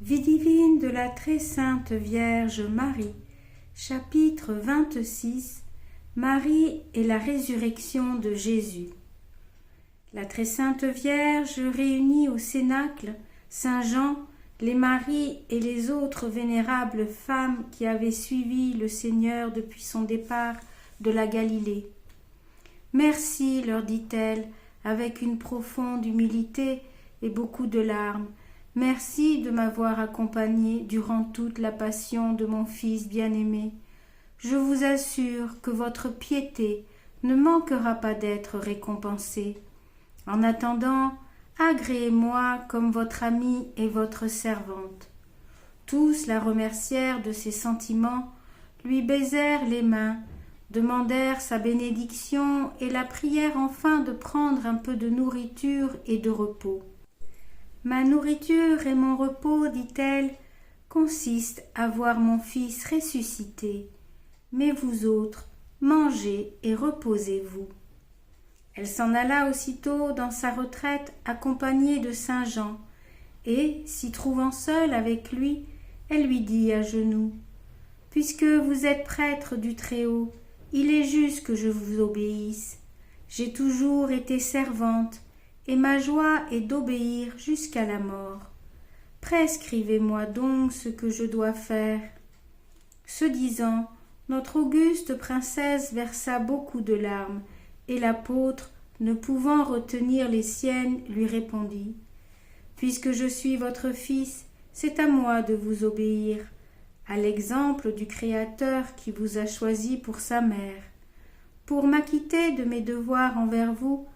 Vie divine de la très sainte Vierge Marie, chapitre 26. Marie et la résurrection de Jésus. La très sainte Vierge réunit au Cénacle Saint Jean, les Maries et les autres vénérables femmes qui avaient suivi le Seigneur depuis son départ de la Galilée. Merci, leur dit-elle, avec une profonde humilité et beaucoup de larmes. Merci de m'avoir accompagnée durant toute la passion de mon Fils bien-aimé. Je vous assure que votre piété ne manquera pas d'être récompensée. En attendant, agréez-moi comme votre amie et votre servante. Tous la remercièrent de ses sentiments, lui baisèrent les mains, demandèrent sa bénédiction et la prièrent enfin de prendre un peu de nourriture et de repos. Ma nourriture et mon repos, dit-elle, consistent à voir mon Fils ressuscité. Mais vous autres, mangez et reposez-vous. Elle s'en alla aussitôt dans sa retraite accompagnée de Saint Jean, et, s'y trouvant seule avec lui, elle lui dit à genoux, « Puisque vous êtes prêtre du Très-Haut, il est juste que je vous obéisse. J'ai toujours été servante, et ma joie est d'obéir jusqu'à la mort. Prescrivez-moi donc ce que je dois faire. » Ce disant, notre auguste princesse versa beaucoup de larmes, et l'apôtre, ne pouvant retenir les siennes, lui répondit, « Puisque je suis votre fils, c'est à moi de vous obéir, à l'exemple du Créateur qui vous a choisi pour sa mère. Pour m'acquitter de mes devoirs envers vous,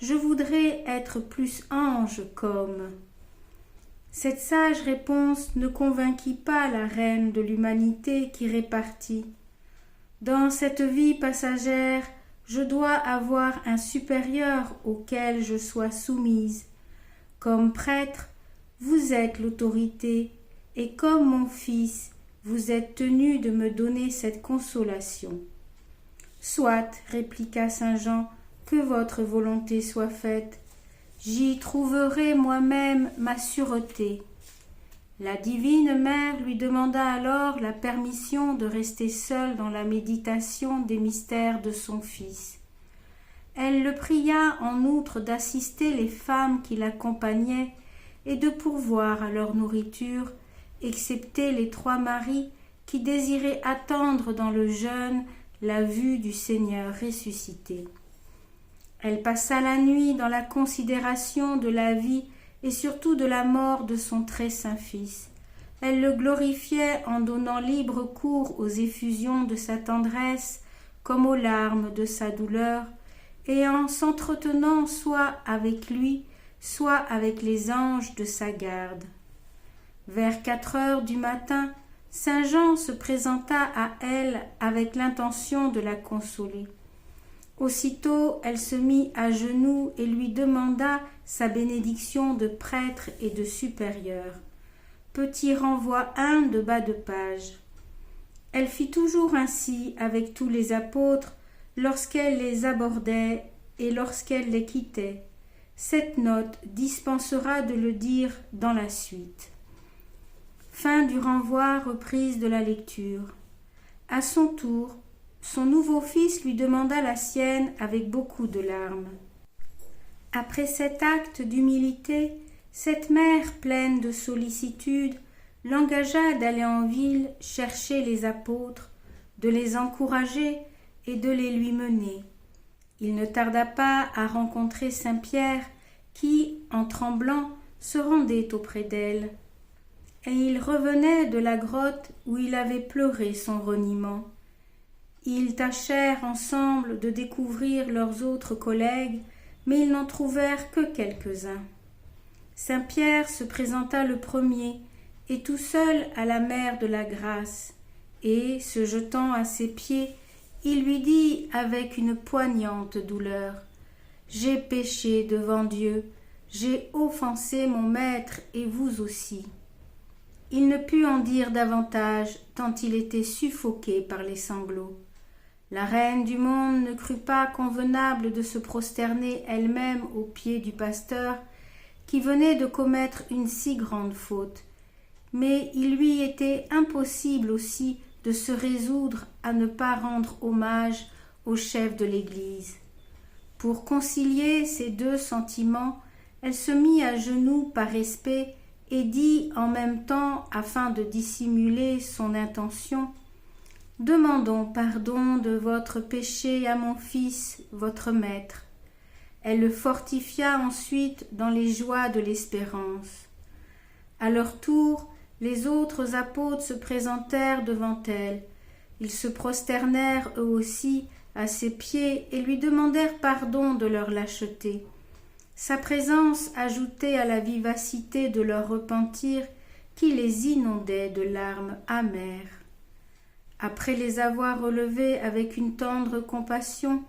je voudrais être plus ange qu'homme. » Cette sage réponse ne convainquit pas la reine de l'humanité qui répartit. « Dans cette vie passagère, je dois avoir un supérieur auquel je sois soumise. Comme prêtre, vous êtes l'autorité, et comme mon fils, vous êtes tenu de me donner cette consolation. » « Soit, répliqua Saint Jean, que votre volonté soit faite. J'y trouverai moi-même ma sûreté. » La divine mère lui demanda alors la permission de rester seule dans la méditation des mystères de son Fils. Elle le pria en outre d'assister les femmes qui l'accompagnaient et de pourvoir à leur nourriture, excepté les 3 Maries qui désiraient attendre dans le jeûne la vue du Seigneur ressuscité. Elle passa la nuit dans la considération de la vie et surtout de la mort de son très saint Fils. Elle le glorifiait en donnant libre cours aux effusions de sa tendresse comme aux larmes de sa douleur, et en s'entretenant soit avec lui, soit avec les anges de sa garde. Vers 4 heures du matin, Saint Jean se présenta à elle avec l'intention de la consoler. Aussitôt, elle se mit à genoux et lui demanda sa bénédiction de prêtre et de supérieur. Petit renvoi 1 de bas de page. Elle fit toujours ainsi avec tous les apôtres lorsqu'elle les abordait et lorsqu'elle les quittait. Cette note dispensera de le dire dans la suite. Fin du renvoi, reprise de la lecture. À son tour, son nouveau fils lui demanda la sienne avec beaucoup de larmes. Après cet acte d'humilité, cette mère pleine de sollicitude l'engagea d'aller en ville chercher les apôtres, de les encourager et de les lui mener. Il ne tarda pas à rencontrer Saint Pierre qui, en tremblant, se rendait auprès d'elle. Et il revenait de la grotte où il avait pleuré son reniement. Ils tâchèrent ensemble de découvrir leurs autres collègues, mais ils n'en trouvèrent que quelques-uns. Saint Pierre se présenta le premier, et tout seul à la mère de la grâce, et, se jetant à ses pieds, il lui dit avec une poignante douleur, « J'ai péché devant Dieu, j'ai offensé mon maître et vous aussi. » Il ne put en dire davantage, tant il était suffoqué par les sanglots. La reine du monde ne crut pas convenable de se prosterner elle-même aux pieds du pasteur qui venait de commettre une si grande faute, mais il lui était impossible aussi de se résoudre à ne pas rendre hommage au chef de l'Église. Pour concilier ces deux sentiments, elle se mit à genoux par respect et dit en même temps, afin de dissimuler son intention, « Demandons pardon de votre péché à mon fils, votre maître. » Elle le fortifia ensuite dans les joies de l'espérance. À leur tour, les autres apôtres se présentèrent devant elle. Ils se prosternèrent eux aussi à ses pieds et lui demandèrent pardon de leur lâcheté. Sa présence ajoutait à la vivacité de leur repentir qui les inondait de larmes amères. Après les avoir relevés avec une tendre compassion,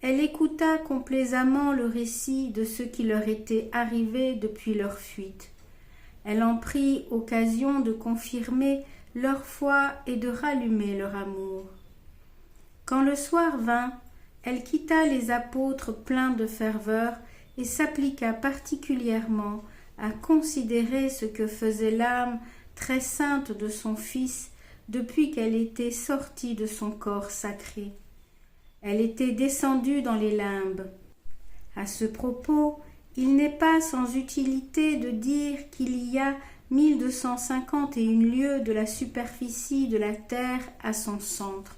elle écouta complaisamment le récit de ce qui leur était arrivé depuis leur fuite. Elle en prit occasion de confirmer leur foi et de rallumer leur amour. Quand le soir vint, elle quitta les apôtres pleins de ferveur et s'appliqua particulièrement à considérer ce que faisait l'âme très sainte de son Fils depuis qu'elle était sortie de son corps sacré. Elle était descendue dans les limbes. À ce propos, il n'est pas sans utilité de dire qu'il y a 1251 lieues de la superficie de la terre à son centre.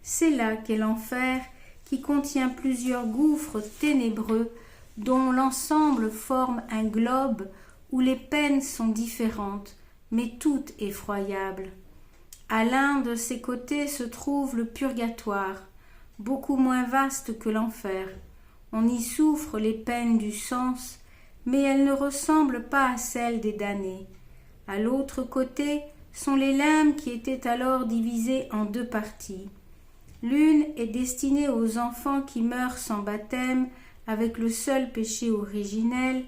C'est là qu'est l'enfer, qui contient plusieurs gouffres ténébreux dont l'ensemble forme un globe où les peines sont différentes, mais toutes effroyables. À l'un de ses côtés se trouve le purgatoire, beaucoup moins vaste que l'enfer. On y souffre les peines du sens, mais elles ne ressemblent pas à celles des damnés. À l'autre côté sont les limbes qui étaient alors divisées en deux parties. L'une est destinée aux enfants qui meurent sans baptême avec le seul péché originel,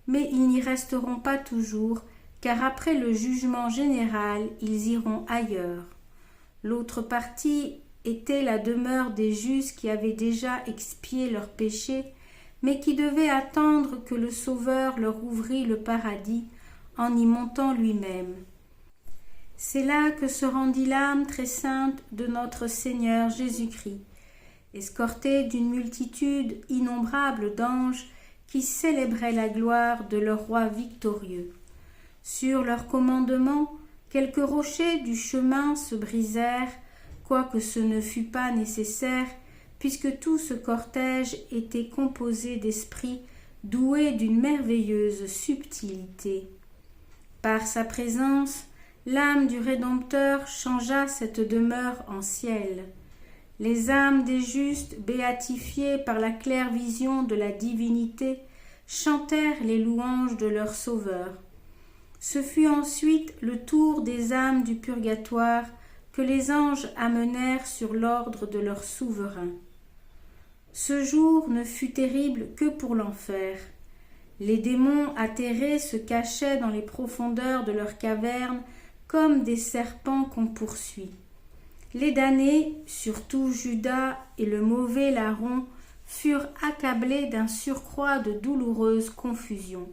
mais ils n'y resteront pas toujours, car après le jugement général, ils iront ailleurs. L'autre partie était la demeure des justes qui avaient déjà expié leurs péchés, mais qui devaient attendre que le Sauveur leur ouvrît le paradis en y montant lui-même. C'est là que se rendit l'âme très sainte de notre Seigneur Jésus-Christ, escortée d'une multitude innombrable d'anges qui célébraient la gloire de leur roi victorieux. Sur leur commandement, quelques rochers du chemin se brisèrent, quoique ce ne fût pas nécessaire, puisque tout ce cortège était composé d'esprits doués d'une merveilleuse subtilité. Par sa présence, l'âme du Rédempteur changea cette demeure en ciel. Les âmes des justes, béatifiées par la claire vision de la divinité, chantèrent les louanges de leur Sauveur. Ce fut ensuite le tour des âmes du purgatoire que les anges amenèrent sur l'ordre de leur souverain. Ce jour ne fut terrible que pour l'enfer. Les démons atterrés se cachaient dans les profondeurs de leurs cavernes comme des serpents qu'on poursuit. Les damnés, surtout Judas et le mauvais larron, furent accablés d'un surcroît de douloureuse confusion.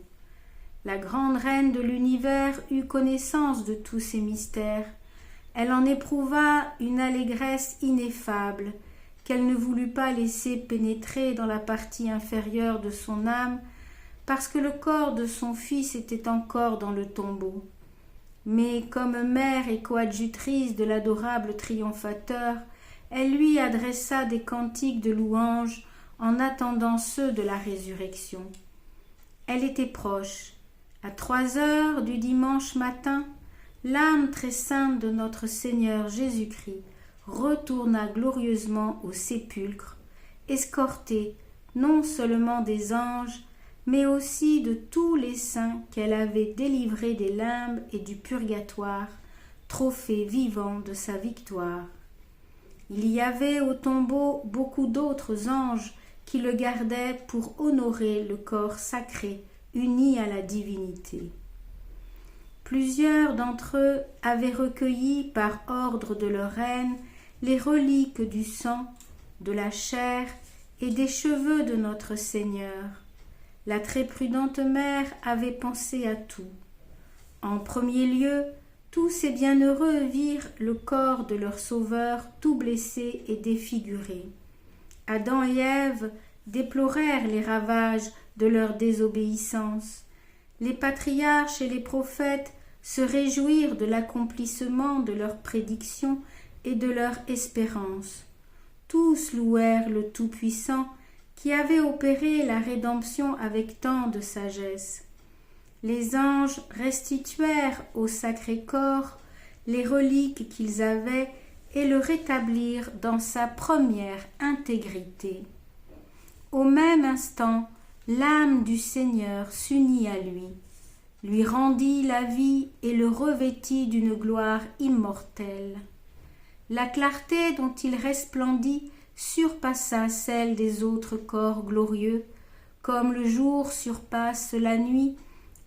La grande reine de l'univers eut connaissance de tous ces mystères. Elle en éprouva une allégresse ineffable, qu'elle ne voulut pas laisser pénétrer dans la partie inférieure de son âme, parce que le corps de son fils était encore dans le tombeau. Mais comme mère et coadjutrice de l'adorable triomphateur, elle lui adressa des cantiques de louange en attendant ceux de la résurrection. Elle était proche. À 3 heures du dimanche matin, l'âme très sainte de notre Seigneur Jésus-Christ retourna glorieusement au sépulcre, escortée non seulement des anges, mais aussi de tous les saints qu'elle avait délivrés des limbes et du purgatoire, trophée vivant de sa victoire. Il y avait au tombeau beaucoup d'autres anges qui le gardaient pour honorer le corps sacré uni à la divinité. Plusieurs d'entre eux avaient recueilli par ordre de leur reine les reliques du sang, de la chair et des cheveux de notre Seigneur. La très prudente mère avait pensé à tout. En premier lieu, tous ces bienheureux virent le corps de leur Sauveur tout blessé et défiguré. Adam et Ève déplorèrent les ravages de leur désobéissance. Les patriarches et les prophètes se réjouirent de l'accomplissement de leurs prédictions et de leur espérance. Tous louèrent le Tout-Puissant qui avait opéré la rédemption avec tant de sagesse. Les anges restituèrent au sacré corps les reliques qu'ils avaient et le rétablirent dans sa première intégrité. Au même instant, l'âme du Seigneur s'unit à lui rendit la vie et le revêtit d'une gloire immortelle. La clarté dont il resplendit surpassa celle des autres corps glorieux, comme le jour surpasse la nuit,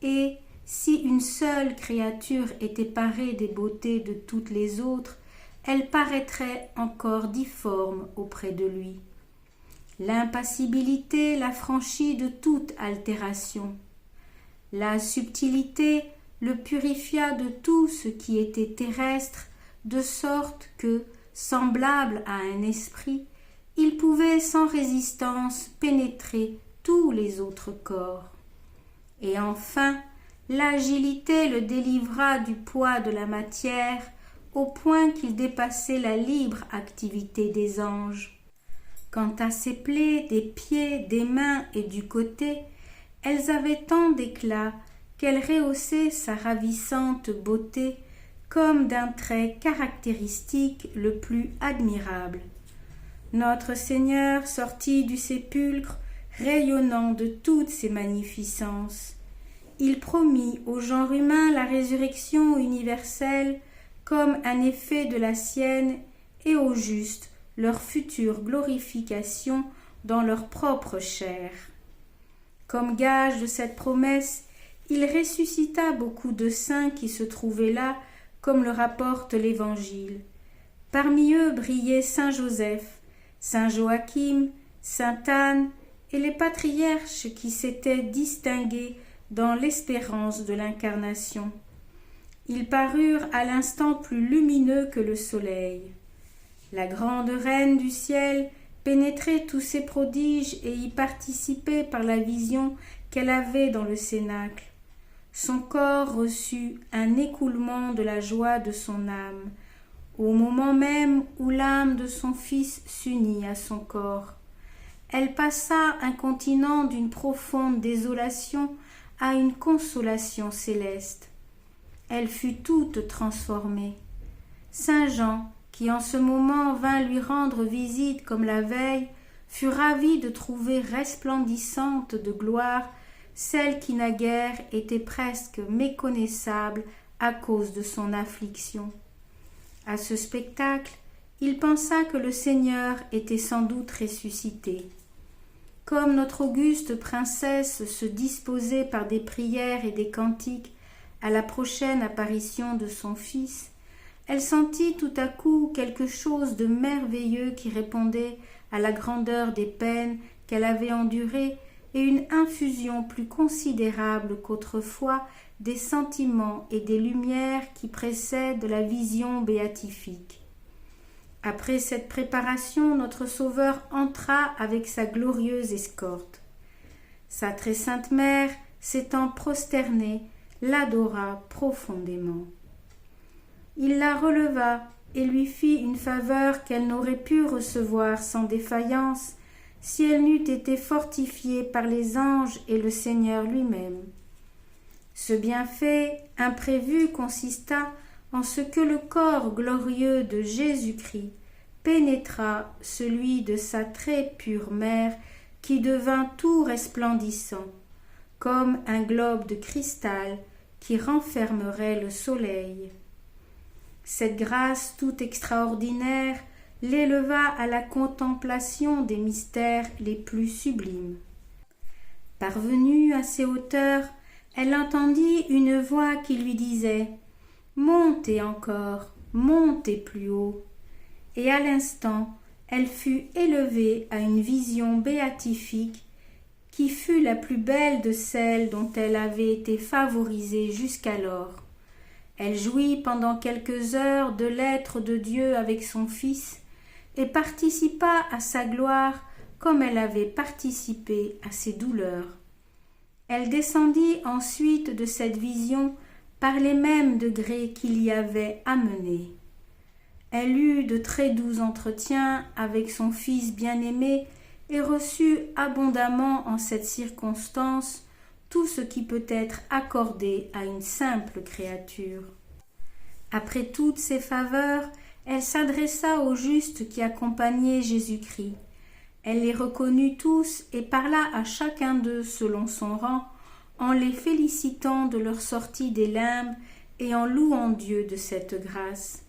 et, si une seule créature était parée des beautés de toutes les autres, elle paraîtrait encore difforme auprès de lui. L'impassibilité la franchit de toute altération. La subtilité le purifia de tout ce qui était terrestre, de sorte que, semblable à un esprit, il pouvait sans résistance pénétrer tous les autres corps. Et enfin, l'agilité le délivra du poids de la matière, au point qu'il dépassait la libre activité des anges. Quant à ses plaies des pieds, des mains et du côté, elles avaient tant d'éclat qu'elles rehaussaient sa ravissante beauté comme d'un trait caractéristique le plus admirable. Notre Seigneur sortit du sépulcre rayonnant de toutes ses magnificences. Il promit au genre humain la résurrection universelle comme un effet de la sienne et aux justes leur future glorification dans leur propre chair. Comme gage de cette promesse, il ressuscita beaucoup de saints qui se trouvaient là, comme le rapporte l'Évangile. Parmi eux brillaient saint Joseph, saint Joachim, sainte Anne et les patriarches qui s'étaient distingués dans l'espérance de l'incarnation. Ils parurent à l'instant plus lumineux que le soleil. La grande reine du ciel pénétrait tous ces prodiges et y participait par la vision qu'elle avait dans le cénacle. Son corps reçut un écoulement de la joie de son âme, au moment même où l'âme de son Fils s'unit à son corps. Elle passa incontinent d'une profonde désolation à une consolation céleste. Elle fut toute transformée. Saint Jean, qui en ce moment vint lui rendre visite comme la veille, fut ravi de trouver resplendissante de gloire celle qui naguère était presque méconnaissable à cause de son affliction. À ce spectacle, il pensa que le Seigneur était sans doute ressuscité. Comme notre auguste princesse se disposait par des prières et des cantiques à la prochaine apparition de son Fils, elle sentit tout à coup quelque chose de merveilleux qui répondait à la grandeur des peines qu'elle avait endurées et une infusion plus considérable qu'autrefois des sentiments et des lumières qui précèdent la vision béatifique. Après cette préparation, notre Sauveur entra avec sa glorieuse escorte. Sa très sainte mère, s'étant prosternée, l'adora profondément. Il la releva et lui fit une faveur qu'elle n'aurait pu recevoir sans défaillance si elle n'eût été fortifiée par les anges et le Seigneur lui-même. Ce bienfait imprévu consista en ce que le corps glorieux de Jésus-Christ pénétra celui de sa très pure mère qui devint tout resplendissant, comme un globe de cristal qui renfermerait le soleil. Cette grâce tout extraordinaire l'éleva à la contemplation des mystères les plus sublimes. Parvenue à ces hauteurs, elle entendit une voix qui lui disait « Montez encore, montez plus haut ». Et à l'instant, elle fut élevée à une vision béatifique qui fut la plus belle de celles dont elle avait été favorisée jusqu'alors. Elle jouit pendant quelques heures de l'être de Dieu avec son Fils et participa à sa gloire comme elle avait participé à ses douleurs. Elle descendit ensuite de cette vision par les mêmes degrés qu'il y avait amenés. Elle eut de très doux entretiens avec son Fils bien-aimé et reçut abondamment en cette circonstance tout ce qui peut être accordé à une simple créature. Après toutes ces faveurs, elle s'adressa aux justes qui accompagnaient Jésus-Christ. Elle les reconnut tous et parla à chacun d'eux selon son rang, en les félicitant de leur sortie des limbes et en louant Dieu de cette grâce.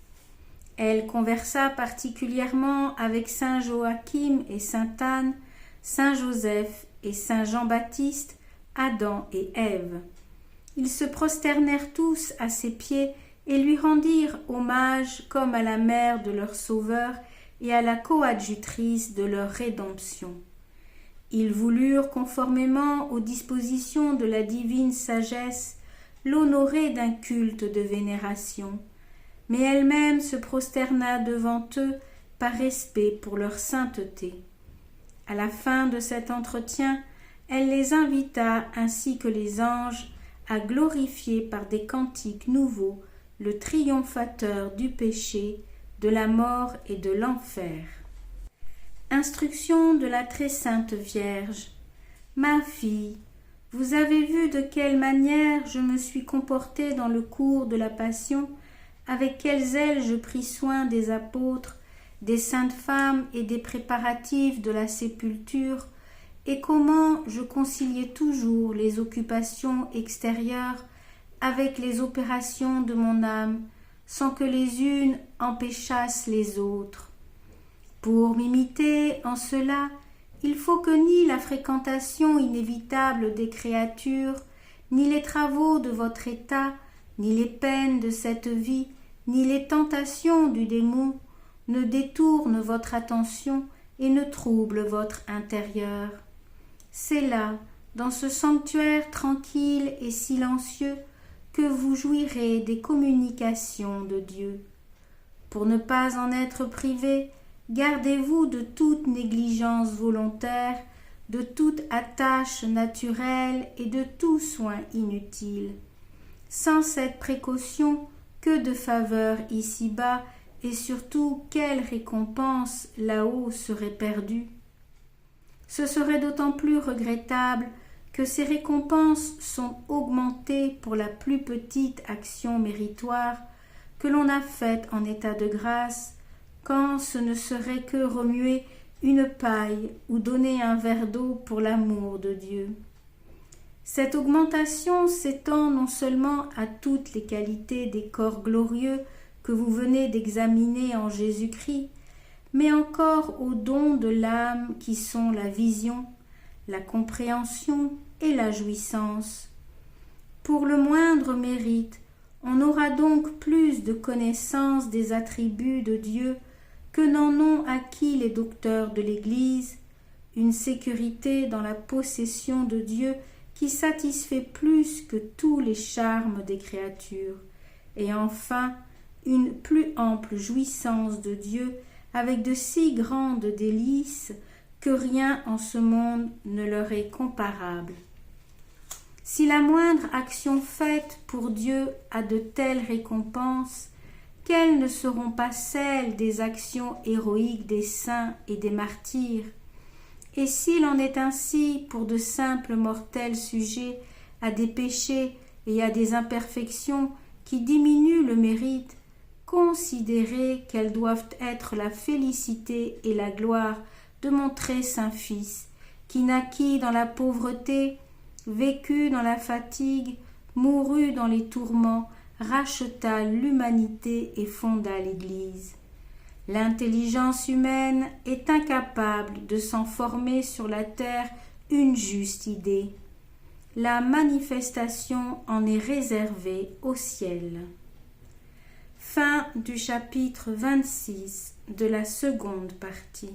Elle conversa particulièrement avec saint Joachim et sainte Anne, saint Joseph et saint Jean-Baptiste, Adam et Ève. Ils se prosternèrent tous à ses pieds et lui rendirent hommage comme à la mère de leur Sauveur et à la coadjutrice de leur rédemption. Ils voulurent, conformément aux dispositions de la divine sagesse, l'honorer d'un culte de vénération, mais elle-même se prosterna devant eux par respect pour leur sainteté. À la fin de cet entretien, elle les invita, ainsi que les anges, à glorifier par des cantiques nouveaux le triomphateur du péché, de la mort et de l'enfer. Instruction de la très sainte Vierge. Ma fille, vous avez vu de quelle manière je me suis comportée dans le cours de la Passion, avec quel zèle je pris soin des apôtres, des saintes femmes et des préparatifs de la sépulture, et comment je conciliais toujours les occupations extérieures avec les opérations de mon âme, sans que les unes empêchassent les autres. Pour m'imiter en cela, il faut que ni la fréquentation inévitable des créatures, ni les travaux de votre état, ni les peines de cette vie, ni les tentations du démon ne détournent votre attention et ne troublent votre intérieur. C'est là, dans ce sanctuaire tranquille et silencieux, que vous jouirez des communications de Dieu. Pour ne pas en être privé, gardez-vous de toute négligence volontaire, de toute attache naturelle et de tout soin inutile. Sans cette précaution, que de faveurs ici-bas et surtout quelle récompense là-haut serait perdue. Ce serait d'autant plus regrettable que ces récompenses sont augmentées pour la plus petite action méritoire que l'on a faite en état de grâce, quand ce ne serait que remuer une paille ou donner un verre d'eau pour l'amour de Dieu. Cette augmentation s'étend non seulement à toutes les qualités des corps glorieux que vous venez d'examiner en Jésus-Christ, mais encore aux dons de l'âme qui sont la vision, la compréhension et la jouissance. Pour le moindre mérite, on aura donc plus de connaissance des attributs de Dieu que n'en ont acquis les docteurs de l'Église, une sécurité dans la possession de Dieu qui satisfait plus que tous les charmes des créatures, et enfin une plus ample jouissance de Dieu avec de si grandes délices que rien en ce monde ne leur est comparable. Si la moindre action faite pour Dieu a de telles récompenses, quelles ne seront pas celles des actions héroïques des saints et des martyrs? Et s'il en est ainsi pour de simples mortels sujets à des péchés et à des imperfections qui diminuent le mérite, considérez quelles doivent être la félicité et la gloire de mon très saint Fils, qui naquit dans la pauvreté, vécut dans la fatigue, mourut dans les tourments, racheta l'humanité et fonda l'Église. L'intelligence humaine est incapable de s'en former sur la terre une juste idée. La manifestation en est réservée au ciel. Fin du chapitre 26 de la seconde partie.